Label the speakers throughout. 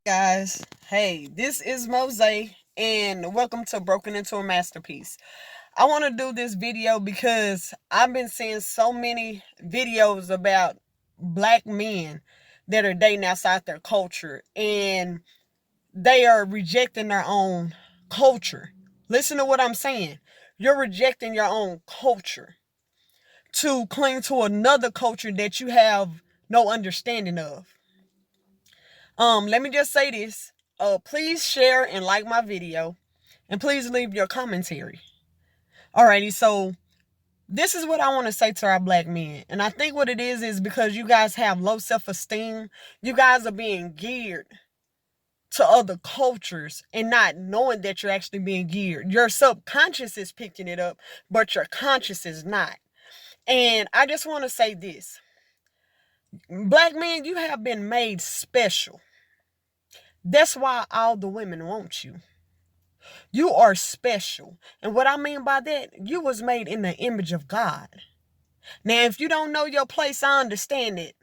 Speaker 1: Guys, hey, this is Mose, and welcome to Broken Into a Masterpiece. I want to do this video because I've been seeing so many videos about black men that are dating outside their culture, and they are rejecting their own culture. Listen to what I'm saying. You're rejecting your own culture to cling to another culture that you have no understanding of. Let me just say this. Please share and like my video, and please leave your commentary. Alrighty, so this is what I want to say to our black men. And I think what it is because you guys have low self-esteem. You guys are being geared to other cultures and not knowing that you're actually being geared. Your subconscious is picking it up, but your conscious is not. And I just want to say this. Black men, you have been made special. That's why all the women want you. You are special. And what I mean by that, you was made in the image of God. Now, if you don't know your place, I understand it.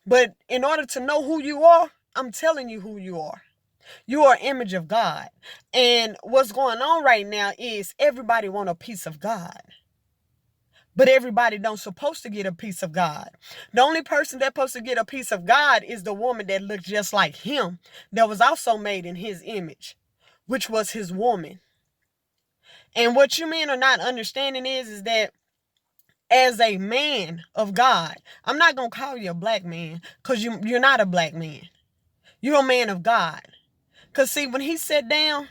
Speaker 1: But in order to know who you are, I'm telling you who you are. You are image of God. And what's going on right now is everybody want a piece of God. But everybody don't supposed to get a piece of God. The only person that's supposed to get a piece of God is the woman that looks just like him, that was also made in his image, which was his woman. And what you men are not understanding is that as a man of God, I'm not going to call you a black man because you're not a black man. You're a man of God. Because see, when he sat down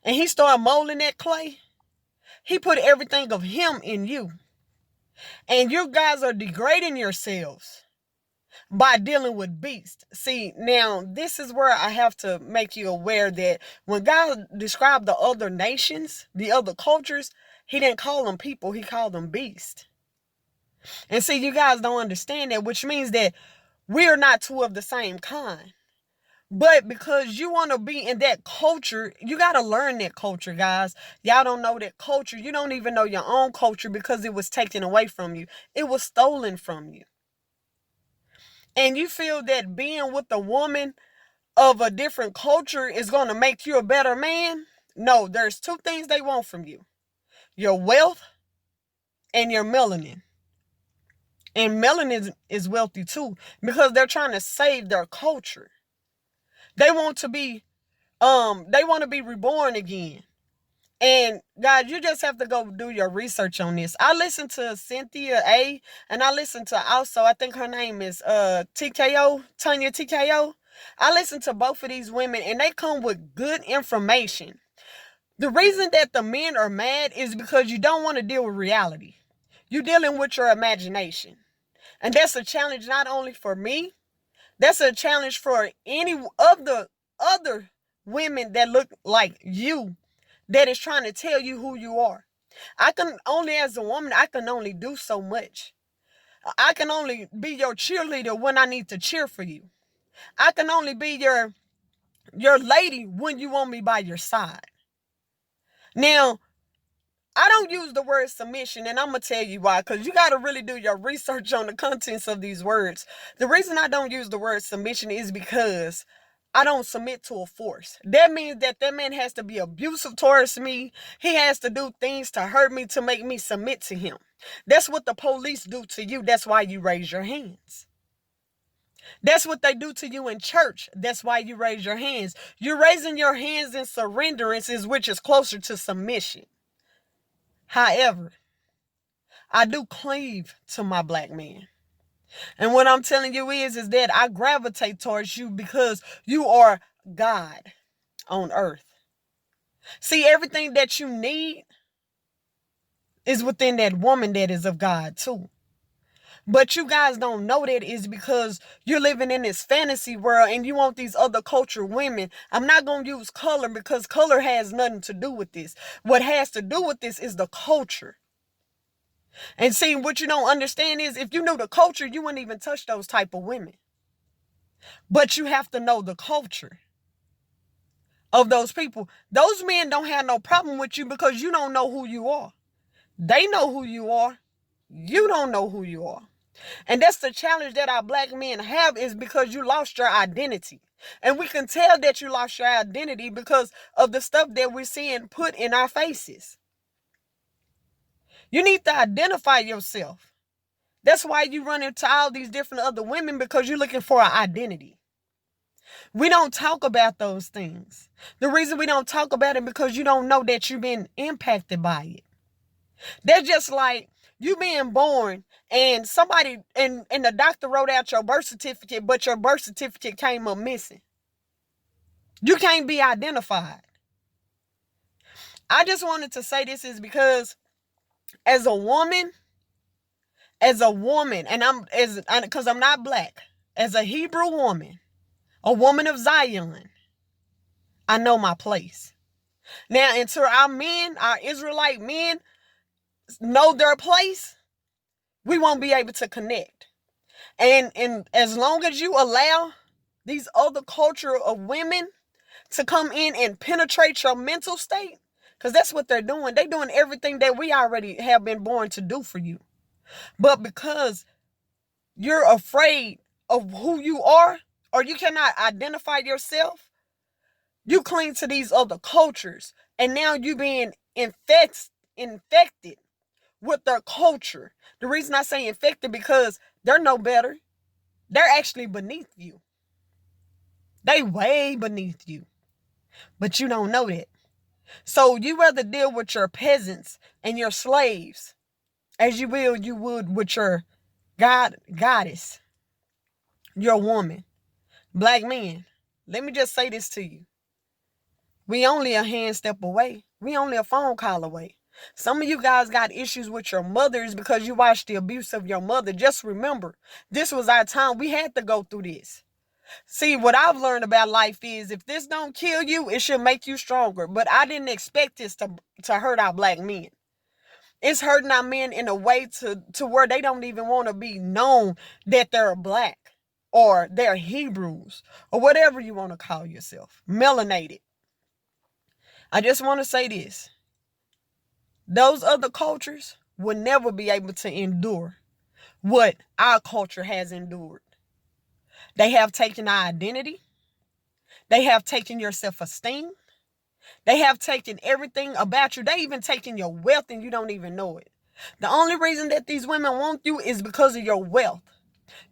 Speaker 1: and he started molding that clay, he put everything of him in you. And you guys are degrading yourselves by dealing with beasts. See, now this is where I have to make you aware that when God described the other nations, the other cultures, he didn't call them people, he called them beasts. And see, you guys don't understand that, which means that we are not two of the same kind. But because you want to be in that culture, you got to learn that culture, guys. Y'all don't know that culture. You don't even know your own culture because it was taken away from you. It was stolen from you. And you feel that being with a woman of a different culture is going to make you a better man? No, there's two things they want from you: your wealth and your melanin. And melanin is wealthy too because they're trying to save their culture. They want to be reborn again. And guys, you just have to go do your research on this. I listened to Cynthia A, and I listened to also, I think her name is TKO, Tanya TKO. I listened to both of these women and they come with good information. The reason that the men are mad is because you don't want to deal with reality. You're dealing with your imagination. And that's a challenge not only for me, that's a challenge for any of the other women that look like you that is trying to tell you who you are. I can only, as a woman, I can only do so much. I can only be your cheerleader when I need to cheer for you. I can only be your lady when you want me by your side. Now, I don't use the word submission, and I'm going to tell you why, because you got to really do your research on the contents of these words. The reason I don't use the word submission is because I don't submit to a force. That means that man has to be abusive towards me. He has to do things to hurt me to make me submit to him. That's what the police do to you. That's why you raise your hands. That's what they do to you in church. That's why you raise your hands. You're raising your hands in surrenderance, which is closer to submission. However, I do cleave to my black man. And what I'm telling you is that I gravitate towards you because you are God on earth. See, everything that you need is within that woman that is of God too. But you guys don't know that is because you're living in this fantasy world and you want these other culture women. I'm not going to use color because color has nothing to do with this. What has to do with this is the culture. And see, what you don't understand is if you knew the culture, you wouldn't even touch those type of women. But you have to know the culture of those people. Those men don't have no problem with you because you don't know who you are. They know who you are. You don't know who you are. And that's the challenge that our black men have, is because you lost your identity. And we can tell that you lost your identity because of the stuff that we're seeing put in our faces. You need to identify yourself. That's why you run into all these different other women, because you're looking for an identity. We don't talk about those things. The reason we don't talk about it because you don't know that you've been impacted by it. That's just like you being born and somebody and the doctor wrote out your birth certificate, but your birth certificate came up missing. You can't be identified. I just wanted to say this is because as a woman, and because I'm not black, as a Hebrew woman, a woman of Zion, I know my place. Now, until our men, our Israelite men, know their place, we won't be able to connect. And as long as you allow these other culture of women to come in and penetrate your mental state, because that's what they're doing. They're doing everything that we already have been born to do for you. But because you're afraid of who you are, or you cannot identify yourself, you cling to these other cultures. And now you being infected with their culture. The reason I say infected, because they're no better. They're actually beneath you. They way beneath you. But you don't know that. So you rather deal with your peasants and your slaves as you would with your goddess, your woman. Black men, let me just say this to you. We only a hand step away. We only a phone call away. Some of you guys got issues with your mothers because you watched the abuse of your mother. Just remember, this was our time. We had to go through this. See, what I've learned about life is if this don't kill you, it should make you stronger. But I didn't expect this to hurt our black men. It's hurting our men in a way to where they don't even want to be known that they're black or they're Hebrews or whatever you want to call yourself, melanated. I just want to say this. Those other cultures will never be able to endure what our culture has endured. They have taken our identity. They have taken your self-esteem. They have taken everything about you. They even taken your wealth and you don't even know it. The only reason that these women want you is because of your wealth.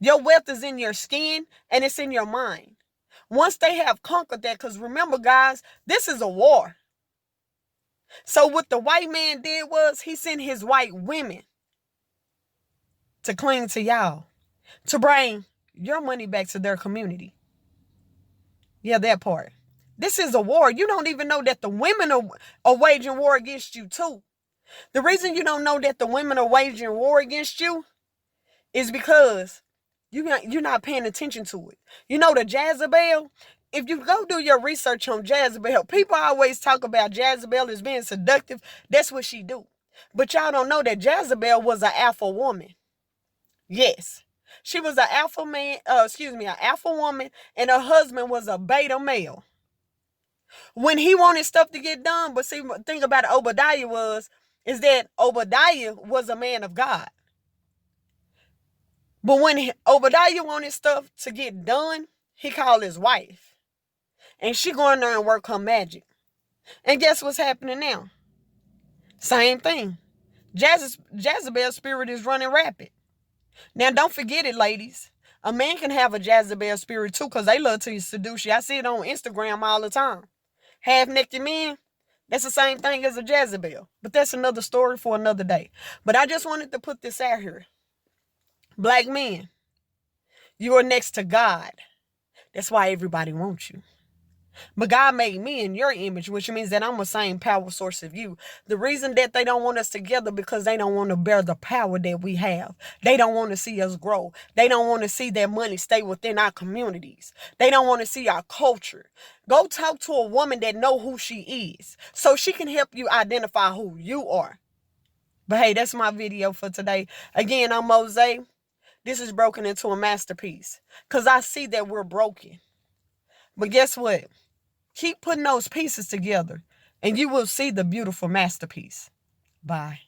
Speaker 1: Your wealth is in your skin and it's in your mind. Once they have conquered that, because remember, guys, this is a war. So what the white man did was he sent his white women to cling to y'all, to bring your money back to their community. Yeah, that part. This is a war. You don't even know that the women are waging war against you too. The reason you don't know that the women are waging war against you is because you're not paying attention to it. You know the Jezebel? If you go do your research on Jezebel, people always talk about Jezebel as being seductive. That's what she do. But y'all don't know that Jezebel was an alpha woman. Yes. She was an alpha man, an alpha woman, and her husband was a beta male. When he wanted stuff to get done, but see, the thing about Obadiah is that Obadiah was a man of God. But when Obadiah wanted stuff to get done, he called his wife. And she going there and work her magic. And guess what's happening now? Same thing. Jezebel's spirit is running rapid. Now, don't forget it, ladies. A man can have a Jezebel spirit too, because they love to seduce you. I see it on Instagram all the time. Half-naked men, that's the same thing as a Jezebel. But that's another story for another day. But I just wanted to put this out here. Black men, you are next to God. That's why everybody wants you. But God made me in your image, which means that I'm the same power source of you. The reason that they don't want us together because they don't want to bear the power that we have. They don't want to see us grow. They don't want to see that money stay within our communities. They don't want to see our culture. Go talk to a woman that know who she is so she can help you identify who you are. But hey, that's my video for today. Again, I'm Mose. This is Broken Into a Masterpiece because I see that we're broken. But guess what? Keep putting those pieces together and you will see the beautiful masterpiece. Bye.